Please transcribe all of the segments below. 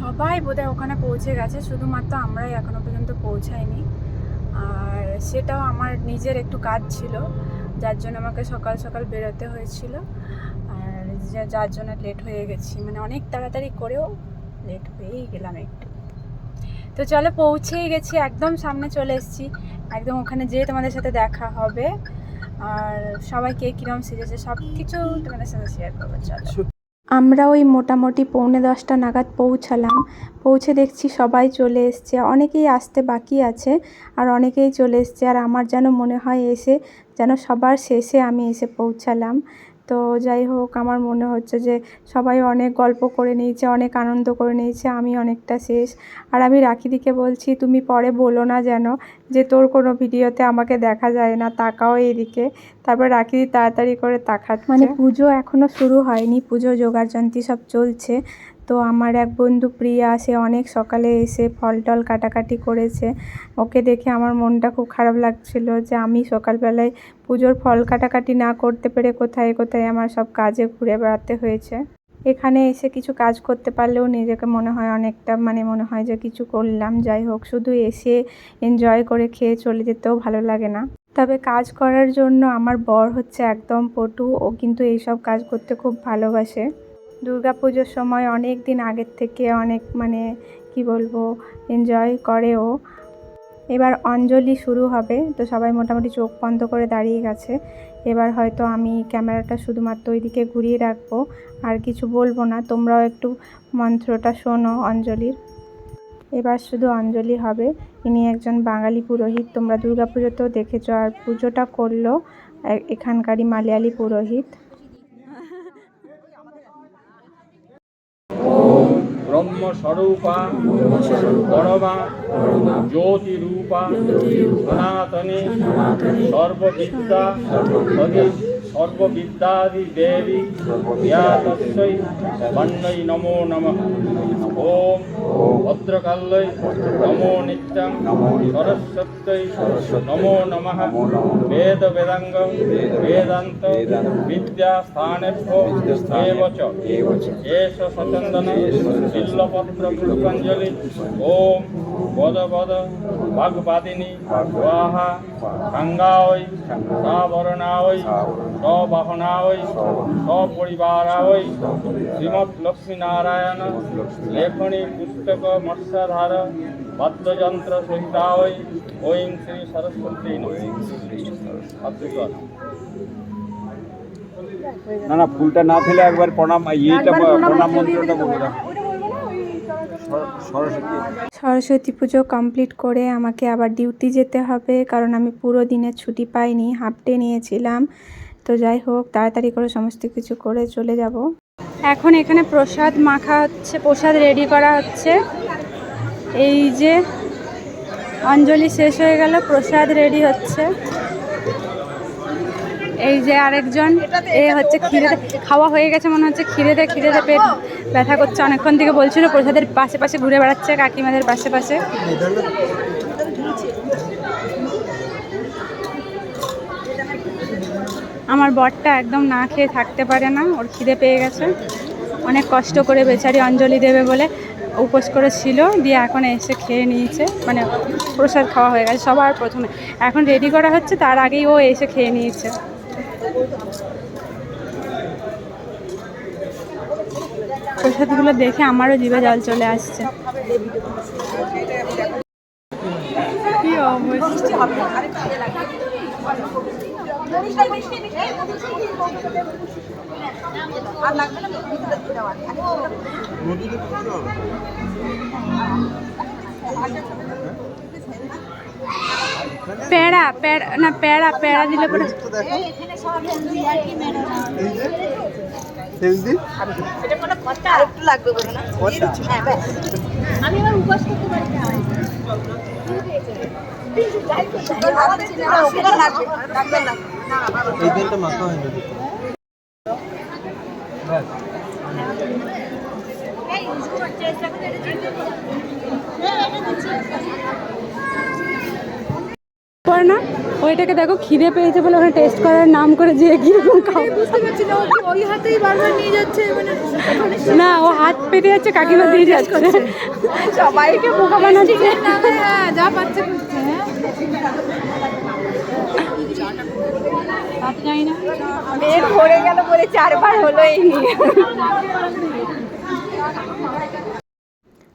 সবাই বোধহয় ওখানে পৌঁছে গেছে, শুধুমাত্র আমরাই এখনো পর্যন্ত পৌঁছাইনি। আর সেটাও আমার নিজের একটু কাজ ছিল, যার জন্য আমাকে সকাল সকাল বেরোতে হয়েছিল, আর যার জন্য লেট হয়ে গেছি। মানে অনেক তাড়াতাড়ি করেও লেট হয়েই গেলাম একটু। তো চলো, পৌঁছেই গেছি, একদম সামনে চলে এসেছি। একদম ওখানে যেয়ে তোমাদের সাথে দেখা হবে, আর সবাই কে কীরকম সেজেছে সব কিছু তোমাদের সাথে শেয়ার করবো। চলো, আমরা ওই মোটামুটি 9:45 নাগাদ পৌঁছালাম। পৌঁছে দেখছি সবাই চলে এসছে, অনেকেই আসতে বাকি আছে আর অনেকেই চলে এসছে। আর আমার যেন মনে হয় এসে যেন সবার শেষে আমি এসে পৌঁছালাম। তো যাই হোক, আমার মনে হচ্ছে যে সবাই অনেক গল্প করে নিয়েছে, অনেক আনন্দ করে নিয়েছে, আমি অনেকটা শেষ। আর আমি রাখিদিকে বলছি, তুমি পরে বলো না যেন যে তোর কোনো ভিডিওতে আমাকে দেখা যায় না, তাকাও এইদিকে। তারপর রাখিদি তাড়াতাড়ি করে তাকাচ্ছে। মানে পুজো এখনও শুরু হয়নি, পুজো জোগাড়যন্ত্র সব চলছে। তো আমার এক বন্ধু প্রিয়া, সে অনেক সকালে এসে ফল টল কাটাকাটি করেছে। ওকে দেখে আমার মনটা খুব খারাপ লাগছিল যে আমি সকালবেলায় পুজোর ফল কাটাকাটি না করতে পেরে কোথায় কোথায় আমার সব কাজে ঘুরে বেড়াতে হয়েছে। এখানে এসে কিছু কাজ করতে পারলেও নিজেকে মনে হয় অনেকটা, মানে মনে হয় যে কিছু করলাম। যাই হোক, শুধু এসে এনজয় করে খেয়ে চলে যেতেও ভালো লাগে না। তবে কাজ করার জন্য আমার বর হচ্ছে একদম পটু, ও কিন্তু এইসব কাজ করতে খুব ভালোবাসে। দুর্গাপুজোর সময় অনেক দিন আগের থেকে অনেক, মানে কি বলবো, এনজয় করে ও। এবার অঞ্জলি শুরু হবে, তো সবাই মোটামুটি চোখ বন্ধ করে দাঁড়িয়ে গেছে। এবার হয়তো আমি ক্যামেরাটা শুধুমাত্র ওইদিকে ঘুরিয়ে রাখবো, আর কিছু বলবো না। তোমরাও একটু মন্ত্রটা শোনো অঞ্জলির। এবার শুধু অঞ্জলি হবে। ইনি একজন বাঙালি পুরোহিত, তোমরা দুর্গাপুজোতেও দেখেছো, আর পুজোটা করলো এখানকারই মালয়ালি পুরোহিত। ব্রহ্মস্বরূপা পরমা জ্যোতিরূপা সনাতনী সর্ববিদ্যা সর্ববিদ্যাদি দেবী তস্मै বন্নৈ নমো নমঃ। ওম ভদ্রকাল্যৈ নমো নিত্যং সরস্বত্যৈ নমো নমঃ। বেদ বেদাঙ্গ বেদান্ত বিদ্যাস্থানেভ্যো এব চ এষ সচন্দন বিল্লপত্র পুষ্পাঞ্জলি। ওম বদ বদ ভাগবাদিনী স্বাহা সাঙ্গাঐ সাবরণাঐ সবাহনাঐ সপরিবারাঐ। শ্রীমৎ লক্ষ্মীনারায়ণ লেখনী পুস্তক মৎস্যধার বাদ্যযন্ত্র সহিতাঐ। ঐং শ্রী সরস্বতী না না, ফুলটা না ফেলে একবার প্রণাম, প্রণাম মন্ত্রটা বলে দাও। সরস্বতী পুজো কমপ্লিট করে আমাকে আবার ডিউটি যেতে হবে, কারণ আমি পুরো দিনের ছুটি পাইনি, হাফ ডে নিয়েছিলাম। তো যাই হোক, তাড়াতাড়ি করে সমস্ত কিছু করে চলে যাব। এখন এখানে প্রসাদ মাখা হচ্ছে, প্রসাদ রেডি করা হচ্ছে। এই যে অঞ্জলি শেষ হয়ে গেল, প্রসাদ রেডি হচ্ছে। এই যে আরেকজন, এ হচ্ছে খিদেতে, খাওয়া হয়ে গেছে মনে হচ্ছে, খিদেতে পেট ব্যথা করছে, অনেকক্ষণ থেকে বলছিল। প্রসাদের পাশে পাশে ঘুরে বেড়াচ্ছে, কাকিমাদের পাশে পাশে। আমার বরটা একদম না খেয়ে থাকতে পারে না, ওর খিদে পেয়ে গেছে। অনেক কষ্ট করে বেচারি অঞ্জলি দেবে বলে উপোস করেছিল, দিয়ে এখন এসে খেয়ে নিয়েছে। মানে প্রসাদ খাওয়া হয়ে গেছে সবার প্রথমে, এখন রেডি করা হচ্ছে, তার আগেই ও এসে খেয়ে নিয়েছে। প্রসাদগুলো দেখে আমারও জিভে জল চলে আসছে। কি অবস্থা! পেড়া পেড়া না, পেড়া পেড়া দিলে পরে আমি আবার উপবাস করতে পারি না। এই দিনটা মাথা হয় না। করে না, ওইটাকে দেখো খিদে পেয়েছে বলে ওখানে টেস্ট করার নাম করে যে কীরকম খাও। বুঝতে পারছি না, ওই হাতেই বারবার নিয়ে যাচ্ছে, মানে না ও হাত পেতে যাচ্ছে, কাকিমা দিয়ে যাচ্ছে, সবাইকে বোকা বানাচ্ছে। হ্যাঁ যা পাচ্ছে করছে। পেট ভরে গেল বলে 4বার হলো এই নিয়ে।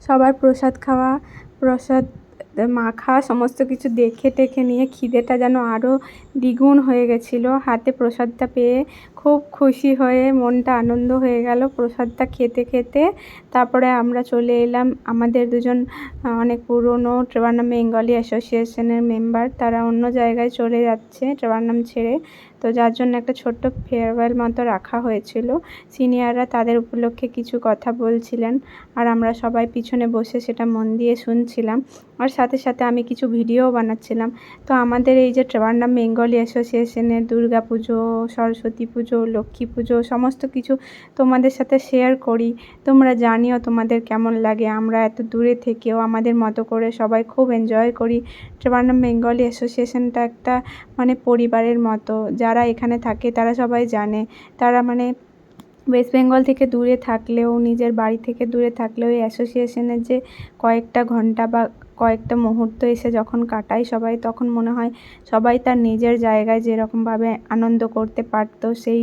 সবার প্রসাদ খাওয়া, প্রসাদ মাখা সমস্ত কিছু দেখে টেখে নিয়ে খিদেটা যেন আরও দ্বিগুণ হয়ে গেছিলো। হাতে প্রসাদটা পেয়ে খুব খুশি হয়ে মনটা আনন্দ হয়ে গেল প্রসাদটা খেতে খেতে। তারপরে আমরা চলে এলাম, আমাদের দুজন অনেক পুরনো ট্রেভারনাম বেঙ্গলি অ্যাসোসিয়েশনের মেম্বার, তারা অন্য জায়গায় চলে যাচ্ছে ট্রেভারনাম ছেড়ে। তো যার জন্য একটা ছোট্ট ফেয়ারওয়েল মতো রাখা হয়েছিল। সিনিয়ররা তাদের উপলক্ষে কিছু কথা বলছিলেন, আর আমরা সবাই পিছনে বসে সেটা মন দিয়ে শুনছিলাম, আর সাথে সাথে আমি কিছু ভিডিও বানাচ্ছিলাম। তো আমাদের এই যে ট্রেভারনাম বেঙ্গলি অ্যাসোসিয়েশনের দুর্গা পুজো, সরস্বতী পুজো, লক্ষ্মী পুজো সমস্ত কিছু তোমাদের সাথে শেয়ার করি। তোমরা জানিও তোমাদের কেমন লাগে। আমরা এত দূরে থেকেও আমাদের মতো করে সবাই খুব এনজয় করি। ট্রেভারনাম বেঙ্গলি অ্যাসোসিয়েশনটা একটা মানে পরিবারের মতো। যারা এখানে থাকে তারা সবাই জানে, তারা মানে ওয়েস্ট বেঙ্গল থেকে দূরে থাকলেও, নিজের বাড়ি থেকে দূরে থাকলেও এই অ্যাসোসিয়েশনের যে কয়েকটা ঘন্টা বা কয়েকটা মুহূর্ত এসে যখন কাটাই সবাই, তখন মনে হয় সবাই তার নিজের জায়গায় যেরকমভাবে আনন্দ করতে পারতো সেই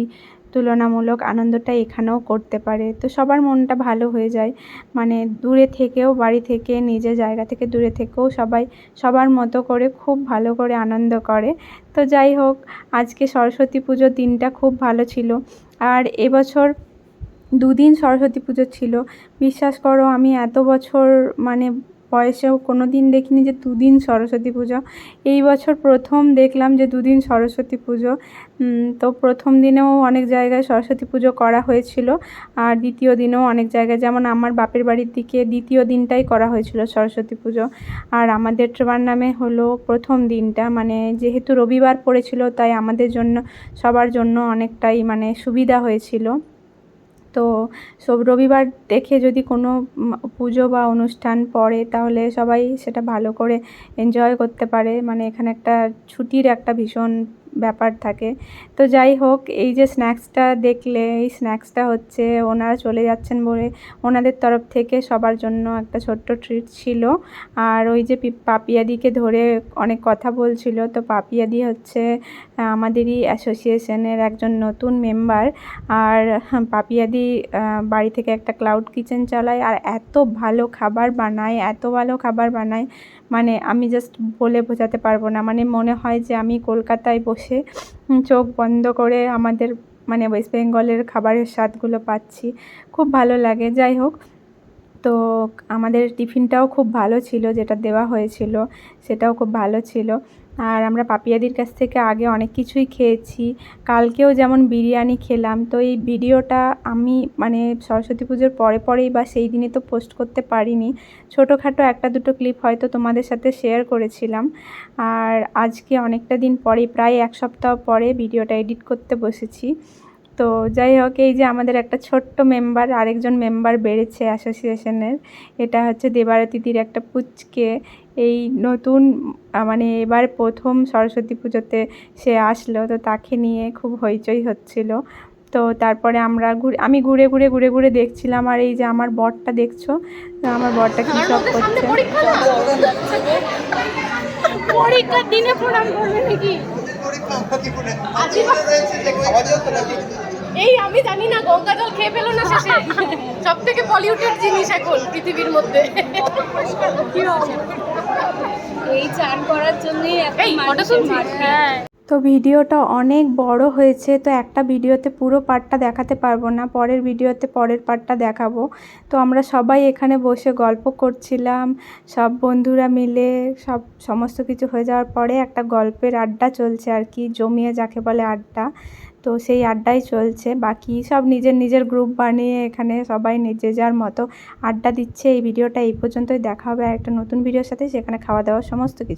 তুলনামূলক আনন্দটা এখানেও করতে পারে। তো সবার মনটা ভালো হয়ে যায়, মানে দূরে থেকেও, বাড়ি থেকে, নিজের জায়গা থেকে দূরে থেকেও সবাই সবার মতো করে খুব ভালো করে আনন্দ করে। তো যাই হোক, আজকে সরস্বতী পুজোর দিনটা খুব ভালো ছিল। আর এবছর 2 দিন সরস্বতী পুজো ছিল। বিশ্বাস করো আমি এত বছর মানে বয়সেও কোনো দিন দেখিনি যে 2 দিন সরস্বতী পুজো। এই বছর প্রথম দেখলাম যে 2 দিন সরস্বতী পুজো। তো প্রথম দিনেও অনেক জায়গায় সরস্বতী পুজো করা হয়েছিল, আর দ্বিতীয় দিনেও অনেক জায়গায়, যেমন আমার বাপের বাড়ির দিকে দ্বিতীয় দিনটাই করা হয়েছিল সরস্বতী পুজো। আর আমাদের ট্রেভারনামে হলো প্রথম দিনটা, মানে যেহেতু রবিবার পড়েছিল তাই আমাদের জন্য, সবার জন্য অনেকটাই মানে সুবিধা হয়েছিল। তো সব রবিবার দেখে যদি কোনো পুজো বা অনুষ্ঠান পড়ে তাহলে সবাই সেটা ভালো করে এনজয় করতে পারে, মানে এখানে একটা ছুটির একটা ভীষণ ব্যাপার থাকে। তো যাই হোক, এই যে স্ন্যাক্সটা দেখলে, এই স্ন্যাক্সটা হচ্ছে ওনারা চলে যাচ্ছেন বলে ওনাদের তরফ থেকে সবার জন্য একটা ছোট্ট ট্রিট ছিল। আর ওই যে পাপিয়াদিকে ধরে অনেক কথা বলছিল, তো পাপিয়াদি হচ্ছে আমাদেরই অ্যাসোসিয়েশনের একজন নতুন মেম্বার। আর পাপিয়াদি বাড়ি থেকে একটা ক্লাউড কিচেন চালায়, আর এত ভালো খাবার বানায়, এত ভালো খাবার বানায়, মানে আমি জাস্ট বলে বোঝাতে পারবো না। মানে মনে হয় যে আমি কলকাতায় বসে চোখ বন্ধ করে আমাদের মানে ওয়েস্ট বেঙ্গলের খাবারের স্বাদগুলো পাচ্ছি, খুব ভালো লাগে। যাই হোক, তো আমাদের টিফিনটাও খুব ভালো ছিল, যেটা দেওয়া হয়েছিল সেটাও খুব ভালো ছিল। আর আমরা পাপিয়াদির কাছ থেকে আগে অনেক কিছুই খেয়েছি, কালকেও যেমন বিরিয়ানি খেলাম। তো এই ভিডিওটা আমি মানে সরস্বতী পুজোর পরেই বা সেই দিনই তো পোস্ট করতে পারিনি, ছোটোখাটো একটা দুটো ক্লিপ হয়তো তোমাদের সাথে শেয়ার করেছিলাম। আর আজকে অনেকটা দিন পরে, প্রায় 1 সপ্তাহ পরে ভিডিওটা এডিট করতে বসেছি। তো যাই হোক, এই যে আমাদের একটা ছোট্ট মেম্বার, আরেকজন মেম্বার বেড়েছে অ্যাসোসিয়েশনের, এটা হচ্ছে দেবারতীদির একটা পুচকে। এই নতুন মানে এবার প্রথম সরস্বতী পুজোতে সে আসলো, তো তাকে নিয়ে খুব হইচই হচ্ছিল। তো তারপরে আমি ঘুরে ঘুরে দেখছিলাম। আর এই যে আমার বরটা দেখছো, আমার বরটা কী সব করছে। পরীক্ষার দিনে প্রণাম করবে নাকি? এই আমি জানি না, গঙ্গা জল খেয়ে ফেলো না শেষে। সব থেকে পলিউটেড জিনিস এখন পৃথিবীর মধ্যে। এই চান করার জন্যই এত মানুষের মাঠে। তো ভিডিওটা অনেক বড় হয়েছে, তো একটা ভিডিওতে পুরো পার্টটা দেখাতে পারবো না, পরের ভিডিওতে পরের পার্টটা দেখাবো। তো আমরা সবাই এখানে বসে গল্প করছিলাম, সব বন্ধুরা মিলে। সমস্ত কিছু হয়ে যাওয়ার পরে একটা গল্পের আড্ডা চলছে আর কি, জমিয়ে যাকে বলে আড্ডা। তো সেই আড্ডাই চলছে, বাকি সব নিজের নিজের গ্রুপ বানিয়ে এখানে সবাই নিজে যার মতো আড্ডা দিচ্ছে। এই ভিডিওটা এই পর্যন্তই, দেখা হবে আর একটা নতুন ভিডিওর সাথে, সেখানে খাওয়া দাওয়া সমস্ত কিছু।